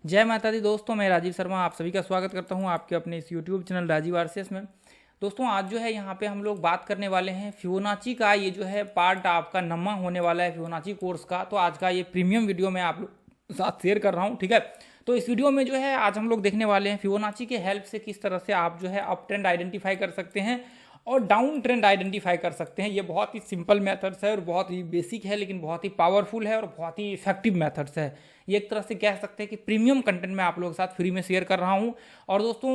जय माता दी दोस्तों, मैं राजीव शर्मा आप सभी का स्वागत करता हूं आपके अपने इस यूट्यूब चैनल राजीव आरसीएस में। दोस्तों आज जो है यहाँ पे हम लोग बात करने वाले हैं फिबोनाची का। ये जो है पार्ट आपका नम्मा होने वाला है फिबोनाची कोर्स का। तो आज का ये प्रीमियम वीडियो मैं आप लोग साथ शेयर कर रहा हूँ, ठीक है। तो इस वीडियो में जो है आज हम लोग देखने वाले हैं फिबोनाची के हेल्प से किस तरह से आप जो है अप ट्रेंड आइडेंटिफाई कर सकते हैं और डाउन ट्रेंड आइडेंटिफाई कर सकते हैं। ये बहुत ही सिंपल मेथड्स है और बहुत ही बेसिक है, लेकिन बहुत ही पावरफुल है और बहुत ही इफेक्टिव मेथड्स है। ये एक तरह से कह सकते हैं कि प्रीमियम कंटेंट मैं आप लोगों के साथ फ्री में शेयर कर रहा हूँ। और दोस्तों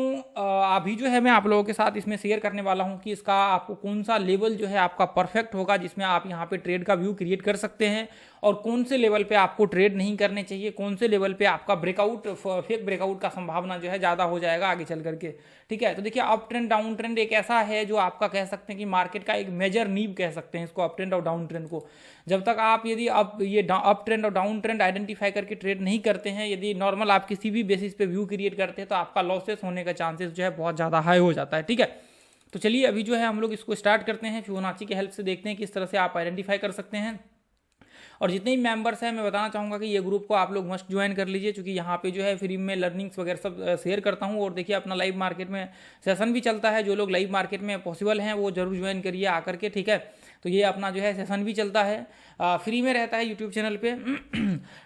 अभी जो है मैं आप लोगों के साथ इसमें शेयर करने वाला हूँ कि इसका आपको कौन सा लेवल जो है आपका परफेक्ट होगा जिसमें आप यहाँ पे ट्रेड का व्यू क्रिएट कर सकते हैं, और कौन से लेवल पे आपको ट्रेड नहीं करने चाहिए, कौन से लेवल पे आपका ब्रेकआउट फेक ब्रेकआउट का संभावना जो है ज़्यादा हो जाएगा आगे चल करके, ठीक है। तो देखिए अप ट्रेंड डाउन ट्रेंड एक ऐसा है जो आपका कह सकते हैं कि मार्केट का एक मेजर नींव कह सकते हैं इसको, अप ट्रेंड और डाउन ट्रेंड को। जब तक आप यदि ये अप ट्रेंड और डाउन ट्रेंड आइडेंटिफाई करके ट्रेड नहीं करते हैं, यदि नॉर्मल आप किसी भी बेसिस पे व्यू क्रिएट करते हैं, तो आपका लॉसेस होने का चांसेस जो है बहुत ज़्यादा हाई हो जाता है, ठीक है। तो चलिए अभी जो है हम लोग इसको स्टार्ट करते हैं। फिबोनाची की हेल्प से देखते हैं किस तरह से आप आइडेंटिफाई कर सकते हैं। और जितने भी मेंबर्स हैं मैं बताना चाहूँगा कि ये ग्रुप को आप लोग मस्ट ज्वाइन कर लीजिए, क्योंकि यहाँ पे जो है फ्री में लर्निंग्स वगैरह सब शेयर करता हूँ। और देखिए अपना लाइव मार्केट में सेशन भी चलता है, जो लोग लाइव मार्केट में पॉसिबल हैं वो जरूर ज्वाइन करिए आकर के, ठीक है। तो ये अपना जो है सेशन भी चलता है, फ्री में रहता है यूट्यूब चैनल पे,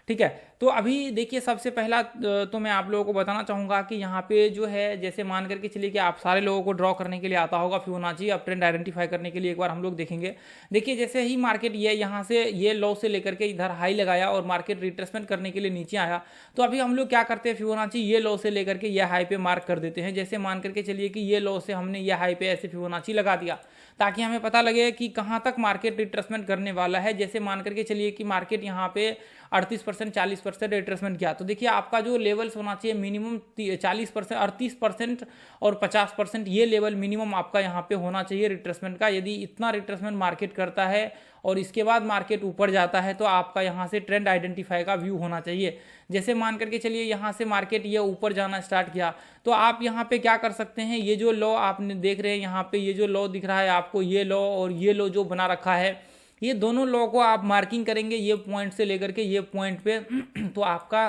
ठीक है। तो अभी देखिए सबसे पहला तो मैं आप लोगों को बताना चाहूँगा कि यहाँ पे जो है जैसे मान करके चलिए कि आप सारे लोगों को ड्रॉ करने के लिए आता होगा फिबोनाची अप ट्रेंड आइडेंटिफाई करने के लिए। एक बार हम लोग देखेंगे। देखिए जैसे ही मार्केट ये यहाँ से ये लो से लेकर के इधर हाई लगाया और मार्केट रिट्रेसमेंट करने के लिए नीचे आया, तो अभी हम लोग क्या करते हैं, फिबोनाची ये लो से लेकर के ये हाई पे मार्क कर देते हैं। जैसे मान करके चलिए कि ये लो से हमने ये हाई पे ऐसे फिबोनाची लगा दिया ताकि हमें पता लगे कि कहाँ तक मार्केट रिट्रेसमेंट करने वाला है। जैसे मान करके चलिए कि मार्केट यहाँ पे 38% 40% रिट्रेसमेंट किया, तो देखिए आपका जो लेवल्स होना चाहिए मिनिमम 40%, 38% और 50%, ये लेवल मिनिमम आपका यहाँ पे होना चाहिए रिट्रेसमेंट का। यदि इतना रिट्रेसमेंट मार्केट करता है और इसके बाद मार्केट ऊपर जाता है, तो आपका यहाँ से ट्रेंड आइडेंटिफाई का व्यू होना चाहिए। जैसे मान करके चलिए यहाँ से मार्केट ये ऊपर जाना स्टार्ट किया, तो आप यहाँ पे क्या कर सकते हैं, ये जो लो आपने देख रहे हैं यहाँ पे ये जो लो दिख रहा है आपको, ये लो और ये लो जो बना रखा है, ये दोनों लो को आप मार्किंग करेंगे ये पॉइंट से लेकर के ये पॉइंट पे, तो आपका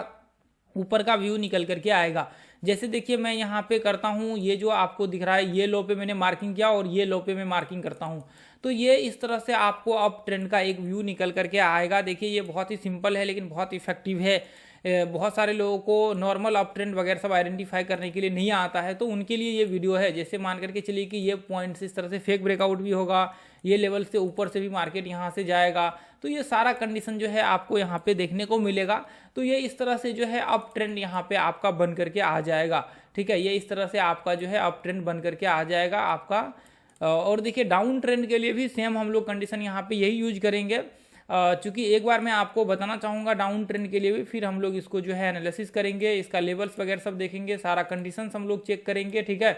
ऊपर का व्यू निकल करके आएगा। जैसे देखिए मैं यहाँ पे करता हूँ, ये जो आपको दिख रहा है ये लो पे मैंने मार्किंग किया और ये लो पे मैं मार्किंग करता हूँ, तो ये इस तरह से आपको अप ट्रेंड का एक व्यू निकल करके आएगा। देखिए ये बहुत ही सिंपल है लेकिन बहुत इफेक्टिव है। बहुत सारे लोगों को नॉर्मल अप ट्रेंड वगैरह सब आइडेंटिफाई करने के लिए नहीं आता है, तो उनके लिए ये वीडियो है। जैसे मान करके चलिए कि ये पॉइंट्स इस तरह से फेक ब्रेकआउट भी होगा, ये लेवल से ऊपर से भी मार्केट यहाँ से जाएगा, तो ये सारा कंडीशन जो है आपको यहाँ पे देखने को मिलेगा। तो ये इस तरह से जो है अप ट्रेंड यहाँ पे आपका बन करके आ जाएगा, ठीक है। ये इस तरह से आपका जो है अप ट्रेंड बन करके आ जाएगा आपका। और देखिए डाउन ट्रेंड के लिए भी सेम हम लोग कंडीशन यहाँ पे यही यूज करेंगे, चूंकि एक बार मैं आपको बताना चाहूँगा डाउन ट्रेंड के लिए भी, फिर हम लोग इसको जो है एनालिसिस करेंगे, इसका लेवल्स वगैरह सब देखेंगे, सारा कंडीशंस हम लोग चेक करेंगे, ठीक है।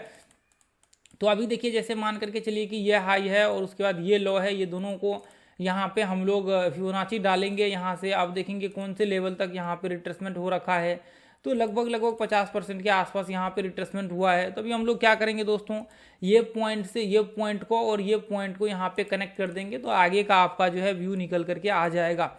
तो अभी देखिए जैसे मान करके चलिए कि ये हाई है और उसके बाद ये लो है, ये दोनों को यहाँ पे हम लोग फिबोनाची डालेंगे यहाँ से। अब देखेंगे कौन से लेवल तक यहाँ पे रिट्रेसमेंट हो रखा है, तो लगभग 50% के आसपास यहाँ पे रिट्रेसमेंट हुआ है। तो अभी हम लोग क्या करेंगे दोस्तों, ये पॉइंट से ये पॉइंट को और ये पॉइंट को यहाँ पे कनेक्ट कर देंगे, तो आगे का आपका जो है व्यू निकल करके आ जाएगा।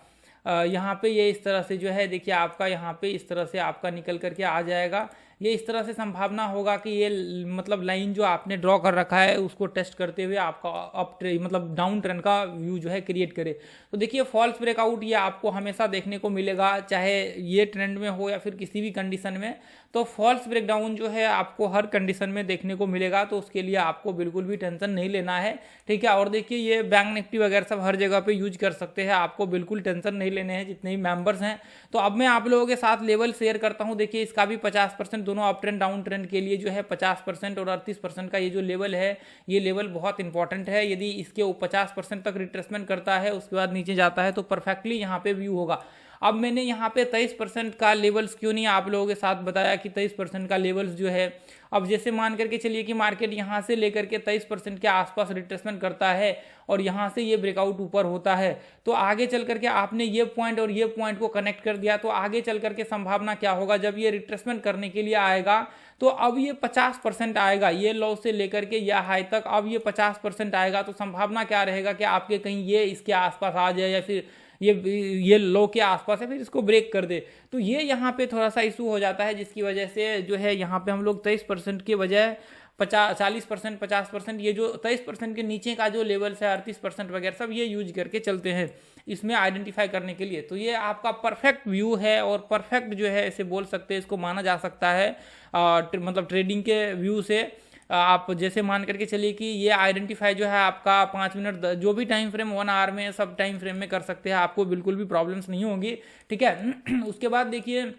यहाँ पे ये इस तरह से जो है देखिए आपका यहाँ पे इस तरह से आपका निकल करके आ जाएगा। ये इस तरह से संभावना होगा कि ये मतलब लाइन जो आपने ड्रॉ कर रखा है उसको टेस्ट करते हुए आपका अप ट्रेंड मतलब डाउन ट्रेंड का व्यू जो है क्रिएट करे। तो देखिए फॉल्स ब्रेकआउट ये आपको हमेशा देखने को मिलेगा, चाहे ये ट्रेंड में हो या फिर किसी भी कंडीशन में, तो फॉल्स ब्रेकडाउन जो है आपको हर कंडीशन में देखने को मिलेगा। तो उसके लिए आपको बिल्कुल भी टेंशन नहीं लेना है, ठीक है। और देखिए ये बैंक निफ्टी वगैरह सब हर जगह पे यूज कर सकते हैं, आपको बिल्कुल टेंशन नहीं लेने हैं जितने भी मेंबर्स हैं। तो अब मैं आप लोगों के साथ लेवल शेयर करता हूं। देखिए इसका भी 50%, दोनों अप ट्रेंड डाउन ट्रेंड के लिए जो है 50% और 38% का ये जो लेवल है, ये लेवल बहुत इंपॉर्टेंट है। यदि इसके 50% तक रिट्रेसमेंट करता है उसके बाद नीचे जाता है तो परफेक्टली यहाँ पे व्यू होगा। अब मैंने यहाँ पे 23% का लेवल्स क्यों नहीं आप लोगों के साथ बताया कि 23% का लेवल्स जो है, अब जैसे मान करके चलिए कि मार्केट यहाँ से लेकर के 23% के आसपास रिट्रेसमेंट करता है और यहाँ से ये ब्रेकआउट ऊपर होता है, तो आगे चल करके आपने ये पॉइंट और ये पॉइंट को कनेक्ट कर दिया, तो आगे चल करके संभावना क्या होगा, जब ये रिट्रेसमेंट करने के लिए आएगा तो अब ये 50% आएगा, ये लो से लेकर के या हाई तक अब ये 50% आएगा, तो संभावना क्या रहेगा कि आपके कहीं ये इसके आसपास आ जाए या फिर ये लो के आसपास है, फिर इसको ब्रेक कर दे, तो ये यहाँ पे थोड़ा सा इशू हो जाता है, जिसकी वजह से जो है यहाँ पे हम लोग 23% के बजाय 40%, 50%, ये जो 23% के नीचे का जो लेवल है 38% वगैरह सब ये यूज करके चलते हैं इसमें आइडेंटिफाई करने के लिए। तो ये आपका परफेक्ट व्यू है और परफेक्ट जो है इसे बोल सकते हैं, इसको माना जा सकता है मतलब ट्रेडिंग के व्यू से। आप जैसे मान करके चलिए कि ये आइडेंटिफाई जो है आपका 5 मिनट जो भी टाइम फ्रेम 1 आवर में सब टाइम फ्रेम में कर सकते हैं, आपको बिल्कुल भी प्रॉब्लम्स नहीं होंगी, ठीक है। उसके बाद देखिए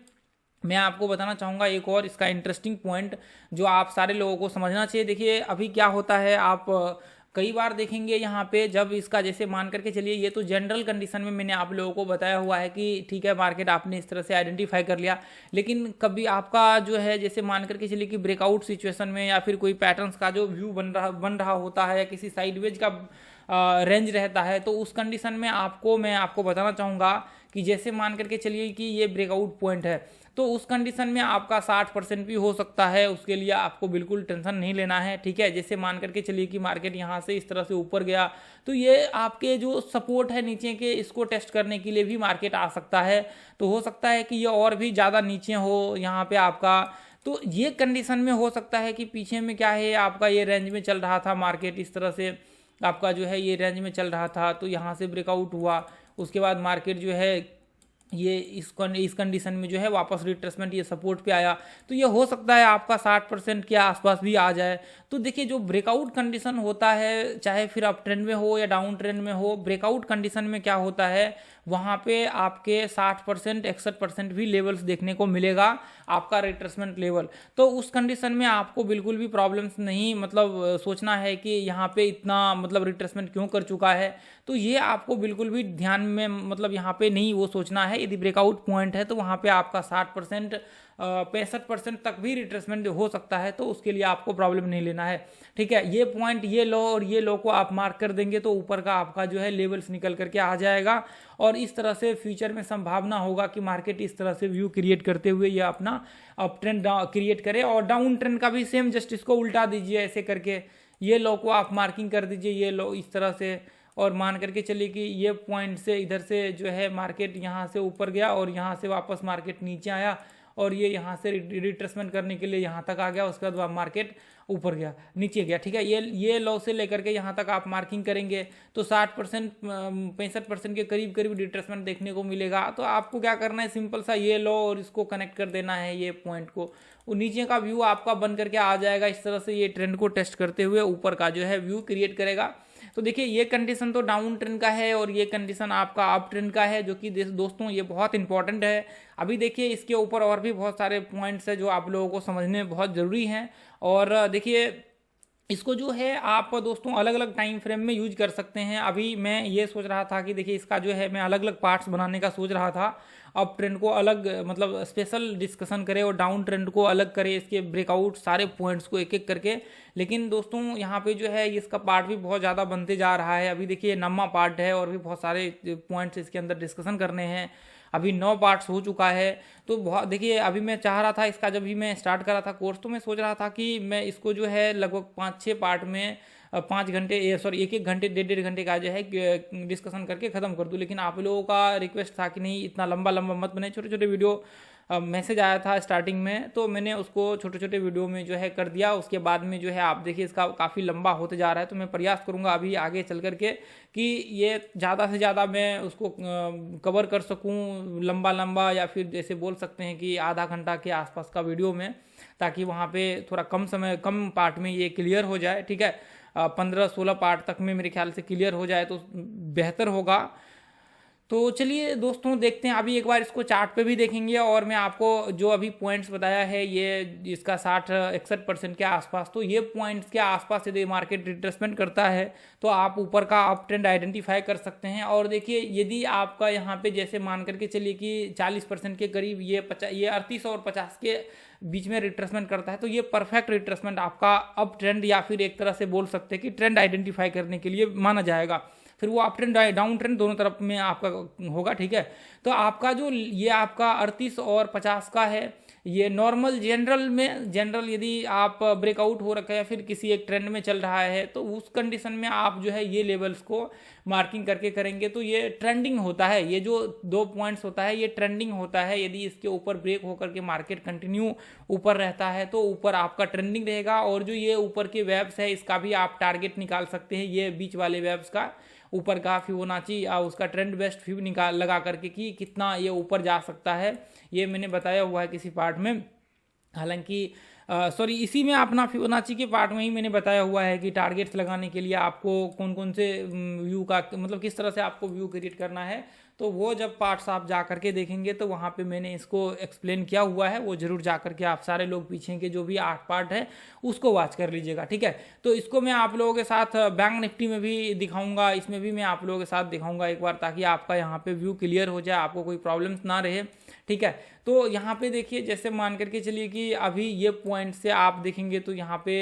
मैं आपको बताना चाहूँगा एक और इसका इंटरेस्टिंग पॉइंट जो आप सारे लोगों को समझना चाहिए। देखिए अभी क्या होता है, आप कई बार देखेंगे यहाँ पे जब इसका जैसे मान करके चलिए, ये तो जनरल कंडीशन में मैंने आप लोगों को बताया हुआ है कि ठीक है मार्केट आपने इस तरह से आइडेंटिफाई कर लिया, लेकिन कभी आपका जो है जैसे मान करके चलिए कि ब्रेकआउट सिचुएशन में या फिर कोई पैटर्न्स का जो व्यू बन रहा होता है या किसी साइडवेज का रेंज रहता है, तो उस कंडीशन में मैं आपको बताना चाहूँगा कि जैसे मान करके चलिए कि ये ब्रेकआउट पॉइंट है, तो उस कंडीशन में आपका 60% भी हो सकता है, उसके लिए आपको बिल्कुल टेंशन नहीं लेना है, ठीक है। जैसे मान करके चलिए कि मार्केट यहाँ से इस तरह से ऊपर गया, तो ये आपके जो सपोर्ट है नीचे के, इसको टेस्ट करने के लिए भी मार्केट आ सकता है, तो हो सकता है कि ये और भी ज़्यादा नीचे हो यहाँ पे आपका, तो ये कंडीशन में हो सकता है कि पीछे में क्या है आपका ये रेंज में चल रहा था मार्केट, इस तरह से आपका जो है ये रेंज में चल रहा था, तो यहाँ से ब्रेकआउट हुआ, उसके बाद मार्केट जो है ये इस कंडीशन में जो है वापस रिट्रेसमेंट ये सपोर्ट पे आया, तो ये हो सकता है आपका 60% के आसपास भी आ जाए। तो देखिए जो ब्रेकआउट कंडीशन होता है, चाहे फिर अप ट्रेंड में हो या डाउन ट्रेंड में हो, ब्रेकआउट कंडीशन में क्या होता है वहाँ पे आपके 60%, 61% भी लेवल्स देखने को मिलेगा आपका रिट्रेसमेंट लेवल। तो उस कंडीशन में आपको बिल्कुल भी प्रॉब्लम्स नहीं मतलब सोचना है कि यहाँ पे इतना मतलब रिट्रेसमेंट क्यों कर चुका है, तो ये आपको बिल्कुल भी ध्यान में मतलब यहाँ पे नहीं वो सोचना है। यदि ब्रेकआउट पॉइंट है तो वहाँ पे आपका 60%, 65% तक भी रिट्रेसमेंट हो सकता है, तो उसके लिए आपको प्रॉब्लम नहीं लेना है, ठीक है। ये पॉइंट, ये लो और ये लो को आप मार्क कर देंगे तो ऊपर का आपका जो है लेवल्स निकल करके आ जाएगा, और इस तरह से फ्यूचर में संभावना होगा कि मार्केट इस तरह से व्यू क्रिएट करते हुए ये अपना अप ट्रेंड क्रिएट करे, और डाउन ट्रेंड का भी सेम जस्ट इसको उल्टा दीजिए ऐसे करके, ये लो को आप मार्किंग कर दीजिए, ये लो इस तरह से, और मान करके चलिए कि ये पॉइंट से इधर से जो है मार्केट यहाँ से ऊपर गया और यहाँ से वापस मार्केट नीचे आया, और ये यहाँ से रिट्रेसमेंट करने के लिए यहाँ तक आ गया, उसके बाद मार्केट ऊपर गया नीचे गया, ठीक है। ये लो से लेकर के यहाँ तक आप मार्किंग करेंगे तो 60%, 65% के करीब करीब रिट्रेसमेंट देखने को मिलेगा। तो आपको क्या करना है, सिंपल सा ये लो और इसको कनेक्ट कर देना है, ये पॉइंट को, वो नीचे का व्यू आपका बन करके आ जाएगा, इस तरह से ये ट्रेंड को टेस्ट करते हुए ऊपर का जो है व्यू क्रिएट करेगा। तो देखिए ये कंडीशन तो डाउन ट्रेंड का है और ये कंडीशन आपका अप ट्रेंड का है, जो कि दोस्तों ये बहुत इंपॉर्टेंट है। अभी देखिए इसके ऊपर और भी बहुत सारे पॉइंट्स है जो आप लोगों को समझने बहुत ज़रूरी हैं, और देखिए इसको जो है आप दोस्तों अलग अलग टाइम फ्रेम में यूज कर सकते हैं। अभी मैं ये सोच रहा था कि देखिए इसका जो है मैं अलग अलग पार्ट्स बनाने का सोच रहा था, अप ट्रेंड को अलग मतलब स्पेशल डिस्कशन करें और डाउन ट्रेंड को अलग करें, इसके ब्रेकआउट सारे पॉइंट्स को एक एक करके, लेकिन दोस्तों यहाँ पे जो है इसका पार्ट भी बहुत ज़्यादा बनते जा रहा है। अभी देखिए नम्मा पार्ट है और भी बहुत सारे पॉइंट्स इसके अंदर डिस्कशन करने हैं, अभी 9 पार्ट्स हो चुका है। तो बहुत देखिए अभी मैं चाह रहा था इसका, जब भी मैं स्टार्ट कर रहा था कोर्स, तो मैं सोच रहा था कि मैं इसको जो है लगभग 5-6 पार्ट में 5 घंटे 1-1 घंटे 1.5 घंटे का जो है डिस्कशन करके ख़त्म कर दूं, लेकिन आप लोगों का रिक्वेस्ट था कि नहीं इतना लंबा लंबा मत बने, छोटे छोटे वीडियो मैसेज आया था स्टार्टिंग में, तो मैंने उसको छोटे छोटे वीडियो में जो है कर दिया। उसके बाद में जो है आप देखिए इसका काफ़ी लंबा होते जा रहा है, तो मैं प्रयास करूंगा अभी आगे चल करके कि ये ज़्यादा से ज़्यादा मैं उसको कवर कर सकूं लंबा लंबा, या फिर जैसे बोल सकते हैं कि आधा घंटा के आसपास का वीडियो में, ताकि वहाँ पे थोड़ा कम पार्ट में ये क्लियर हो जाए, ठीक है। 15-16 पार्ट तक में मेरे ख्याल से क्लियर हो जाए तो बेहतर होगा। तो चलिए दोस्तों देखते हैं, अभी एक बार इसको चार्ट पे भी देखेंगे, और मैं आपको जो अभी पॉइंट्स बताया है ये इसका 60-61% के आसपास, तो ये पॉइंट्स के आसपास यदि मार्केट रिट्रेसमेंट करता है तो आप ऊपर का अप ट्रेंड आइडेंटिफाई कर सकते हैं। और देखिए यदि आपका यहाँ पे जैसे मान करके चलिए कि 40% के करीब ये 38 और 50 के बीच में रिट्रेसमेंट करता है, तो ये परफेक्ट रिट्रेसमेंट आपका अप ट्रेंड या फिर एक तरह से बोल सकते हैं कि ट्रेंड आइडेंटिफाई करने के लिए माना जाएगा। फिर वो अप ट्रेंड डाउन ट्रेंड दोनों तरफ में आपका होगा, ठीक है। तो आपका जो ये आपका 38 और 50 का है, ये नॉर्मल जनरल यदि आप ब्रेकआउट हो रखा है या फिर किसी एक ट्रेंड में चल रहा है तो उस कंडीशन में आप जो है ये लेवल्स को मार्किंग करके करेंगे तो ये ट्रेंडिंग होता है। ये जो 2 पॉइंट्स होता है ये ट्रेंडिंग होता है। यदि इसके ऊपर ब्रेक होकर के मार्केट कंटिन्यू ऊपर रहता है तो ऊपर आपका ट्रेंडिंग रहेगा। और जो ये ऊपर के वेब्स है इसका भी आप टारगेट निकाल सकते हैं, ये बीच वाले वेब्स का ऊपर का फिबोनाची उसका ट्रेंड बेस्ट फिब निकाल लगा करके कि कितना ये ऊपर जा सकता है, ये मैंने बताया हुआ है किसी पार्ट में। हालांकि सॉरी इसी में अपना फिबोनाची के पार्ट में ही मैंने बताया हुआ है कि टारगेट्स लगाने के लिए आपको कौन कौन से व्यू का मतलब किस तरह से आपको व्यू क्रिएट करना है, तो वो जब पार्ट्स आप जा करके देखेंगे तो वहाँ पे मैंने इसको एक्सप्लेन किया हुआ है, वो जरूर जा करके आप सारे लोग पीछे के जो भी 8 पार्ट है उसको वॉच कर लीजिएगा, ठीक है। तो इसको मैं आप लोगों के साथ बैंक निफ्टी में भी दिखाऊंगा, इसमें भी मैं आप लोगों के साथ दिखाऊंगा एक बार, ताकि आपका यहाँ पे व्यू क्लियर हो जाए, आपको कोई प्रॉब्लम्स ना रहे, ठीक है। तो यहाँ पे देखिए जैसे मान करके चलिए कि अभी ये पॉइंट से आप देखेंगे तो यहाँ पे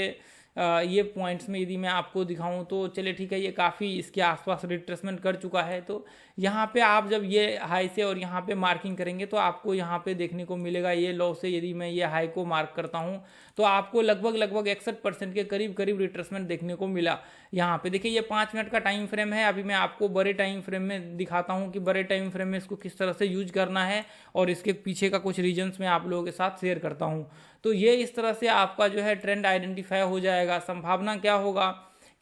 ये पॉइंट्स में यदि मैं आपको दिखाऊं तो चलिए ठीक है, ये काफ़ी इसके आसपास रिट्रेसमेंट कर चुका है। तो यहाँ पे आप जब ये हाई से और यहाँ पे मार्किंग करेंगे तो आपको यहाँ पे देखने को मिलेगा ये लो से यदि मैं ये हाई को मार्क करता हूँ तो आपको लगभग 61% के करीब रिट्रेसमेंट देखने को मिला। यहाँ पे देखिए ये 5 मिनट का टाइम फ्रेम है। अभी मैं आपको बड़े टाइम फ्रेम में दिखाता हूँ कि बड़े टाइम फ्रेम में इसको किस तरह से यूज करना है और इसके पीछे का कुछ रीजन्स मैं आप लोगों के साथ शेयर करता हूँ। तो ये इस तरह से आपका जो है ट्रेंड आइडेंटिफाई हो जाएगा। संभावना क्या होगा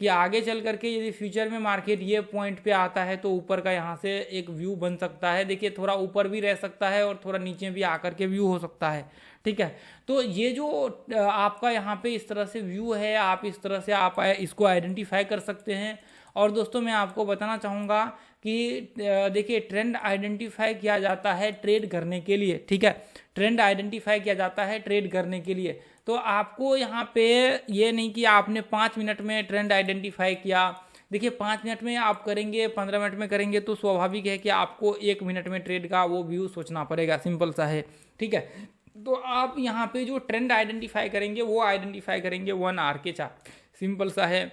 कि आगे चल करके यदि फ्यूचर में मार्केट ये पॉइंट पे आता है तो ऊपर का यहाँ से एक व्यू बन सकता है। देखिए थोड़ा ऊपर भी रह सकता है और थोड़ा नीचे भी आकर के व्यू हो सकता है, ठीक है। तो ये जो आपका यहाँ पे इस तरह से व्यू है, आप इस तरह से आप इसको आइडेंटिफाई कर सकते हैं। और दोस्तों मैं आपको बताना चाहूँगा कि देखिए ट्रेंड आइडेंटिफाई किया जाता है ट्रेड करने के लिए, ठीक है। ट्रेंड आइडेंटिफाई किया जाता है ट्रेड करने के लिए। तो आपको यहाँ पे ये नहीं कि आपने 5 मिनट में ट्रेंड आइडेंटिफाई किया, देखिए 5 मिनट में आप करेंगे, 15 मिनट में करेंगे तो स्वाभाविक है कि आपको 1 मिनट में ट्रेड का वो व्यू सोचना पड़ेगा, सिंपल सा है, ठीक है। तो आप यहाँ पे जो ट्रेंड आइडेंटिफाई करेंगे वो आइडेंटिफाई करेंगे 1 आवर के चार्ट, सिंपल सा है।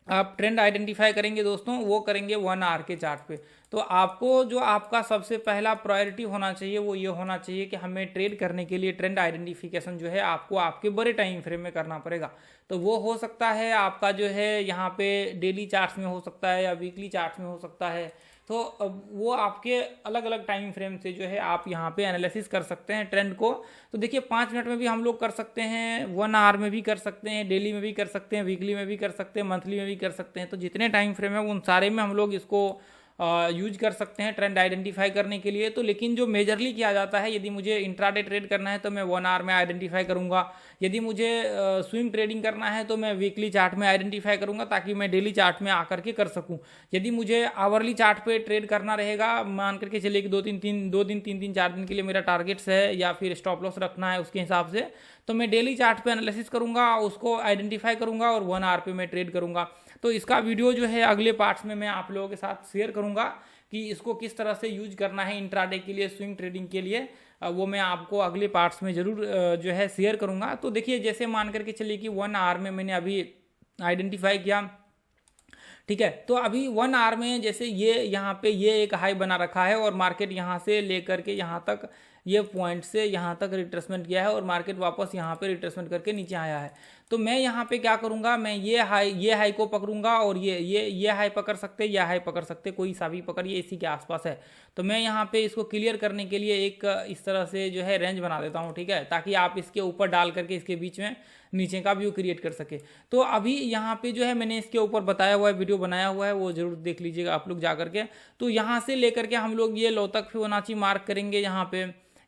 आप ट्रेंड आइडेंटिफाई करेंगे दोस्तों वो करेंगे 1 आवर के चार्ट पे। तो आपको जो आपका सबसे पहला प्रायोरिटी होना चाहिए वो ये होना चाहिए कि हमें ट्रेड करने के लिए ट्रेंड आइडेंटिफिकेशन जो है आपको आपके बड़े टाइम फ्रेम में करना पड़ेगा। तो वो हो सकता है आपका जो है यहाँ पे डेली चार्ट्स में हो सकता है या वीकली चार्ट्स में हो सकता है। तो वो आपके अलग अलग टाइम फ्रेम से जो है आप यहाँ पे एनालिसिस कर सकते हैं ट्रेंड को। तो देखिए 5 मिनट में भी हम लोग कर सकते हैं, 1 आवर में भी कर सकते हैं, डेली में भी कर सकते हैं, वीकली में भी कर सकते हैं, मंथली में भी कर सकते हैं। तो जितने टाइम फ्रेम है उन सारे में हम लोग इसको यूज कर सकते हैं ट्रेंड आइडेंटिफाई करने के लिए। तो लेकिन जो मेजरली किया जाता है, यदि मुझे इंट्राडे ट्रेड करना है तो मैं 1 आवर में आइडेंटिफाई करूंगा, यदि मुझे स्विंग ट्रेडिंग करना है तो मैं वीकली चार्ट में आइडेंटिफाई करूंगा ताकि मैं डेली चार्ट में आकर के कर सकूं। यदि मुझे आवरली चार्ट पे ट्रेड करना रहेगा, मान करके चलिए कि 2 दिन 4 दिन के लिए मेरा टारगेट्स है या फिर स्टॉप लॉस रखना है, उसके हिसाब से तो मैं डेली चार्ट पे एनालिसिस करूंगा, उसको आइडेंटिफाई करूंगा और 1 आवर पे मैं ट्रेड करूंगा। तो इसका वीडियो जो है अगले पार्ट्स में मैं आप लोगों के साथ शेयर करूंगा कि इसको किस तरह से यूज करना है इंट्राडे के लिए, स्विंग ट्रेडिंग के लिए, वो मैं आपको अगले पार्ट्स में जरूर जो है शेयर करूंगा। तो देखिए जैसे मान करके चलिए कि 1 आवर में मैंने अभी आइडेंटिफाई किया, ठीक है। तो अभी 1 आवर में जैसे ये यहाँ पे ये एक हाई बना रखा है और मार्केट यहाँ से लेकर के यहाँ तक ये पॉइंट से यहाँ तक रिट्रेसमेंट किया है और मार्केट वापस यहाँ पे रिट्रेसमेंट करके नीचे आया है। तो मैं यहाँ पे क्या करूँगा, मैं ये हाई को पकड़ूंगा और ये हाई पकड़ सकते, ये हाई पकड़ सकते, कोई सा भी पकड़िए, इसी के आसपास है। तो मैं यहाँ पे इसको क्लियर करने के लिए एक इस तरह से जो है रेंज बना देता हूँ, ठीक है, ताकि आप इसके ऊपर डाल करके इसके बीच में नीचे का व्यू क्रिएट कर सके। तो अभी यहाँ पे जो है मैंने इसके ऊपर बताया हुआ है, वीडियो बनाया हुआ है, वो जरूर देख लीजिएगा आप लोग जा करके। तो यहाँ से लेकर के हम लोग ये लो तक फिबोनाची मार्क करेंगे।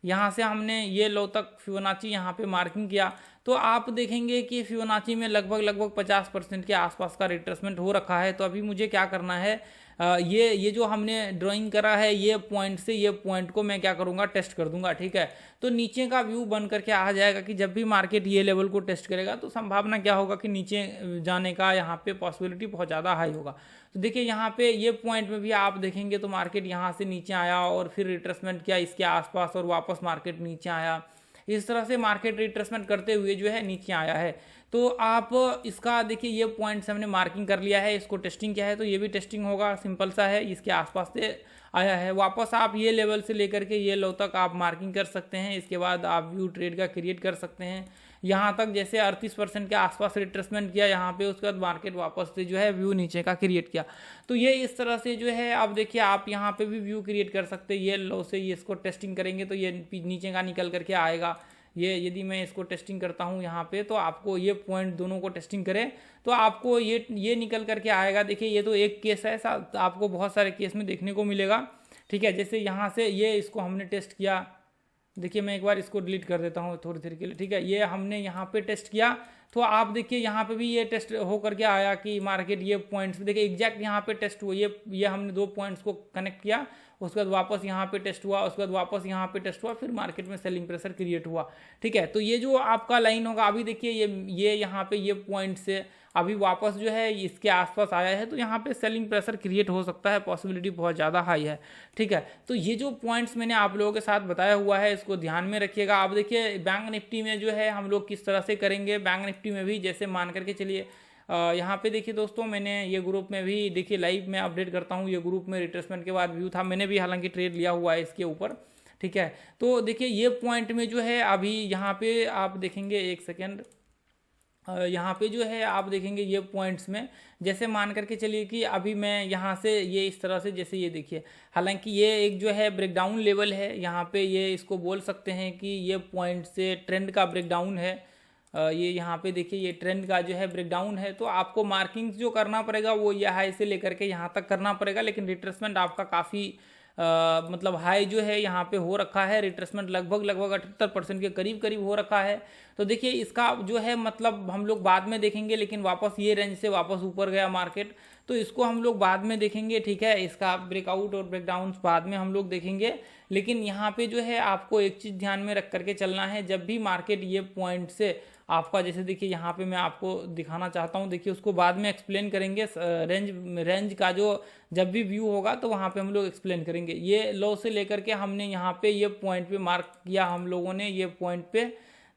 यहाँ से हमने ये लो तक फिबोनाची यहाँ पे मार्किंग किया तो आप देखेंगे कि फिबोनाची में लगभग 50% के आसपास का रिट्रेसमेंट हो रखा है। तो अभी मुझे क्या करना है, ये जो हमने ड्राइंग करा है ये पॉइंट से ये पॉइंट को मैं क्या करूँगा, टेस्ट कर दूंगा, ठीक है। तो नीचे का व्यू बन करके आ जाएगा कि जब भी मार्केट ये लेवल को टेस्ट करेगा तो संभावना क्या होगा कि नीचे जाने का यहाँ पे पॉसिबिलिटी बहुत ज़्यादा हाई होगा। तो देखिए यहाँ पे ये पॉइंट में भी आप देखेंगे तो मार्केट यहाँ से नीचे आया और फिर रिट्रेसमेंट किया इसके आसपास और वापस मार्केट नीचे आया। इस तरह से मार्केट रिट्रेसमेंट करते हुए जो है नीचे आया है। तो आप इसका देखिए ये पॉइंट्स हमने मार्किंग कर लिया है, इसको टेस्टिंग किया है, तो ये भी टेस्टिंग होगा, सिंपल सा है, इसके आसपास से आया है। वापस आप ये लेवल से लेकर के ये लो तक आप मार्किंग कर सकते हैं, इसके बाद आप व्यू ट्रेड का क्रिएट कर सकते हैं। यहाँ तक जैसे 38% के आसपास रिट्रेसमेंट किया यहाँ पे, उसके बाद मार्केट वापस से जो है व्यू नीचे का क्रिएट किया। तो ये इस तरह से जो है आप देखिए आप यहाँ पे भी व्यू क्रिएट कर सकते हैं। ये लो से ये इसको टेस्टिंग करेंगे तो ये नीचे का निकल करके आएगा। ये यदि मैं इसको टेस्टिंग करता हूँ यहाँ पे, तो आपको ये पॉइंट दोनों को टेस्टिंग करें तो आपको ये निकल करके आएगा। देखिए ये तो एक केस है, आपको बहुत सारे केस में देखने को मिलेगा, ठीक है। जैसे यहाँ से ये इसको हमने टेस्ट किया, देखिए मैं एक बार इसको डिलीट कर देता हूँ थोड़ी देर के लिए, ठीक है। ये हमने यहाँ पे टेस्ट किया तो आप देखिए यहाँ पे भी ये टेस्ट होकर के आया कि मार्केट ये पॉइंट्स देखिए एग्जैक्ट यहाँ पे टेस्ट हुआ। ये हमने 2 पॉइंट्स को कनेक्ट किया, उसके बाद वापस यहाँ पे टेस्ट हुआ, उसके बाद वापस यहाँ पे टेस्ट हुआ, फिर मार्केट में सेलिंग प्रेशर क्रिएट हुआ, ठीक है। तो ये जो आपका लाइन होगा, अभी देखिए ये यहाँ पे ये पॉइंट से अभी वापस जो है इसके आसपास आया है, तो यहाँ पे सेलिंग प्रेशर क्रिएट हो सकता है, पॉसिबिलिटी बहुत ज़्यादा हाई है, ठीक है। तो ये जो पॉइंट्स मैंने आप लोगों के साथ बताया हुआ है, इसको ध्यान में रखिएगा। आप देखिए बैंक निफ्टी में जो है हम लोग किस तरह से करेंगे। बैंक निफ्टी में भी जैसे मान करके चलिए यहाँ पे देखिए दोस्तों, मैंने ये ग्रुप में भी देखिए लाइव में अपडेट करता हूँ। ये ग्रुप में रिट्रेसमेंट के बाद व्यू था, मैंने भी हालांकि ट्रेड लिया हुआ है इसके ऊपर, ठीक है। तो देखिए ये पॉइंट में जो है अभी यहाँ पे आप देखेंगे, एक सेकेंड, यहाँ पे जो है आप देखेंगे ये पॉइंट्स में जैसे मान करके चलिए कि अभी मैं यहाँ से ये इस तरह से जैसे ये देखिए, हालांकि ये एक जो है ब्रेकडाउन लेवल है, यहाँ पे ये इसको बोल सकते हैं कि ये पॉइंट से ट्रेंड का ब्रेकडाउन है। ये यहाँ पे देखिए ये ट्रेंड का जो है ब्रेकडाउन है। तो आपको मार्किंग्स जो करना पड़ेगा वो ये हाई से लेकर के यहाँ तक करना पड़ेगा, लेकिन रिट्रेसमेंट आपका काफ़ी मतलब हाई जो है यहाँ पे हो रखा है। रिट्रेसमेंट लगभग 78% के करीब हो रखा है। तो देखिए इसका जो है मतलब हम लोग बाद में देखेंगे, लेकिन वापस ये रेंज से वापस ऊपर गया मार्केट, तो इसको हम लोग बाद में देखेंगे, ठीक है। इसका ब्रेकआउट और ब्रेकडाउन बाद में हम लोग देखेंगे, लेकिन यहाँ पे जो है आपको एक चीज़ ध्यान में रख करके चलना है। जब भी मार्केट ये पॉइंट से आपका जैसे देखिए यहाँ पे मैं आपको दिखाना चाहता हूँ, देखिए उसको बाद में एक्सप्लेन करेंगे। रेंज का जो जब भी व्यू होगा तो वहाँ पे हम लोग एक्सप्लेन करेंगे। ये लो से लेकर के हमने यहाँ पे ये पॉइंट पे मार्क किया हम लोगों ने, ये पॉइंट पे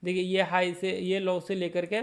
देखिए ये हाई से ये लो से लेकर के,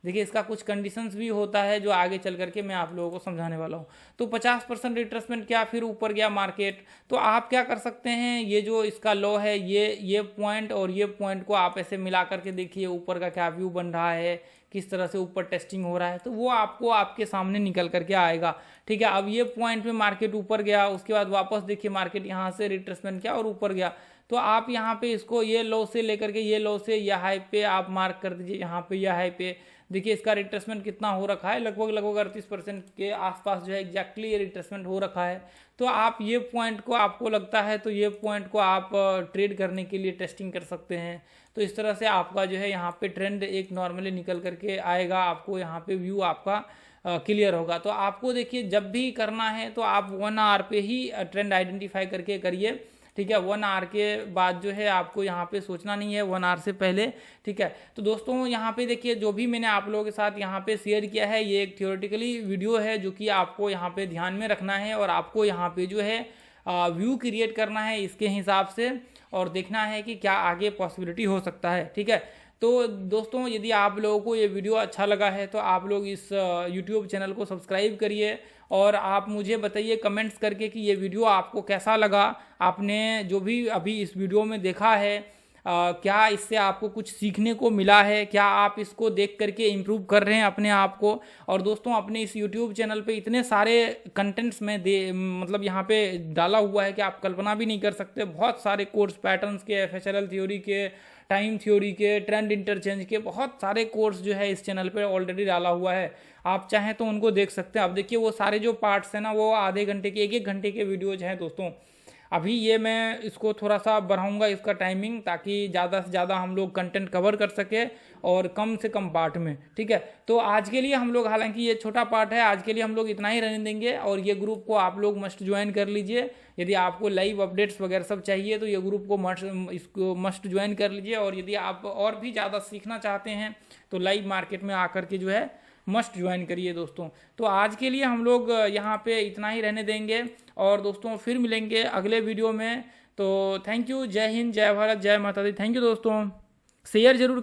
देखिए इसका कुछ कंडीशंस भी होता है जो आगे चल करके मैं आप लोगों को समझाने वाला हूँ। तो 50% रिट्रेसमेंट क्या, फिर ऊपर गया मार्केट, तो आप क्या कर सकते हैं, ये जो इसका लो है ये पॉइंट और ये पॉइंट को आप ऐसे मिला करके देखिए ऊपर का क्या व्यू बन रहा है, किस तरह से ऊपर टेस्टिंग हो रहा है, तो वो आपको आपके सामने निकल करके आएगा, ठीक है। अब ये पॉइंट पे मार्केट ऊपर गया, उसके बाद वापस देखिए मार्केट यहाँ से रिट्रेसमेंट किया और ऊपर गया, तो आप यहाँ पे इसको ये लो से लेकर के ये लो से या हाई पे आप मार्क कर दीजिए। यहाँ पे या हाई पे देखिए इसका रिट्रेसमेंट कितना हो रखा है, लगभग 38% के आसपास जो है एग्जैक्टली ये रिट्रेसमेंट हो रखा है। तो आप ये पॉइंट को आपको लगता है तो ये पॉइंट को आप ट्रेड करने के लिए टेस्टिंग कर सकते हैं। तो इस तरह से आपका जो है यहाँ पे ट्रेंड एक नॉर्मली निकल करके आएगा, आपको यहाँ पे व्यू आपका क्लियर होगा। तो आपको देखिए जब भी करना है तो आप 1 आवर पे ही ट्रेंड आइडेंटिफाई करके करिए, ठीक है। 1 आवर के बाद जो है आपको यहाँ पे सोचना नहीं है, 1 आवर से पहले, ठीक है। तो दोस्तों यहाँ पे देखिए जो भी मैंने आप लोगों के साथ यहाँ पे शेयर किया है, ये एक थियोरेटिकली वीडियो है जो कि आपको यहाँ पे ध्यान में रखना है और आपको यहाँ पे जो है व्यू क्रिएट करना है इसके हिसाब से और देखना है कि क्या आगे पॉसिबिलिटी हो सकता है, ठीक है। तो दोस्तों यदि आप लोगों को ये वीडियो अच्छा लगा है तो आप लोग इस YouTube चैनल को सब्सक्राइब करिए और आप मुझे बताइए कमेंट्स करके कि ये वीडियो आपको कैसा लगा। आपने जो भी अभी इस वीडियो में देखा है क्या इससे आपको कुछ सीखने को मिला है, क्या आप इसको देख करके इम्प्रूव कर रहे हैं अपने आप को। और दोस्तों अपने इस YouTube चैनल पे इतने सारे कंटेंट्स में मतलब यहाँ पे डाला हुआ है कि आप कल्पना भी नहीं कर सकते। बहुत सारे कोर्स पैटर्न्स के, FHLL थ्योरी के, टाइम थ्योरी के, ट्रेंड इंटरचेंज के बहुत सारे कोर्स जो है इस चैनल पे ऑलरेडी डाला हुआ है। आप चाहें तो उनको देख सकते हैं। अब देखिए वो सारे जो पार्ट्स हैं ना वो आधे घंटे के, 1-1 घंटे के वीडियोज हैं दोस्तों। अभी ये मैं इसको थोड़ा सा बढ़ाऊंगा इसका टाइमिंग, ताकि ज़्यादा से ज़्यादा हम लोग कंटेंट कवर कर सके और कम से कम पार्ट में, ठीक है। तो आज के लिए हम लोग, हालांकि ये छोटा पार्ट है, आज के लिए हम लोग इतना ही रहने देंगे। और ये ग्रुप को आप लोग मस्ट ज्वाइन कर लीजिए। यदि आपको लाइव अपडेट्स वगैरह सब चाहिए तो ये ग्रुप को इसको मस्ट ज्वाइन कर लीजिए। और यदि आप और भी ज़्यादा सीखना चाहते हैं तो लाइव मार्केट में आकर के जो है मस्ट ज्वाइन करिए दोस्तों। तो आज के लिए हम लोग यहाँ पे इतना ही रहने देंगे और दोस्तों फिर मिलेंगे अगले वीडियो में। तो थैंक यू, जय हिंद, जय भारत, जय माता दी। थैंक यू दोस्तों। शेयर जरूर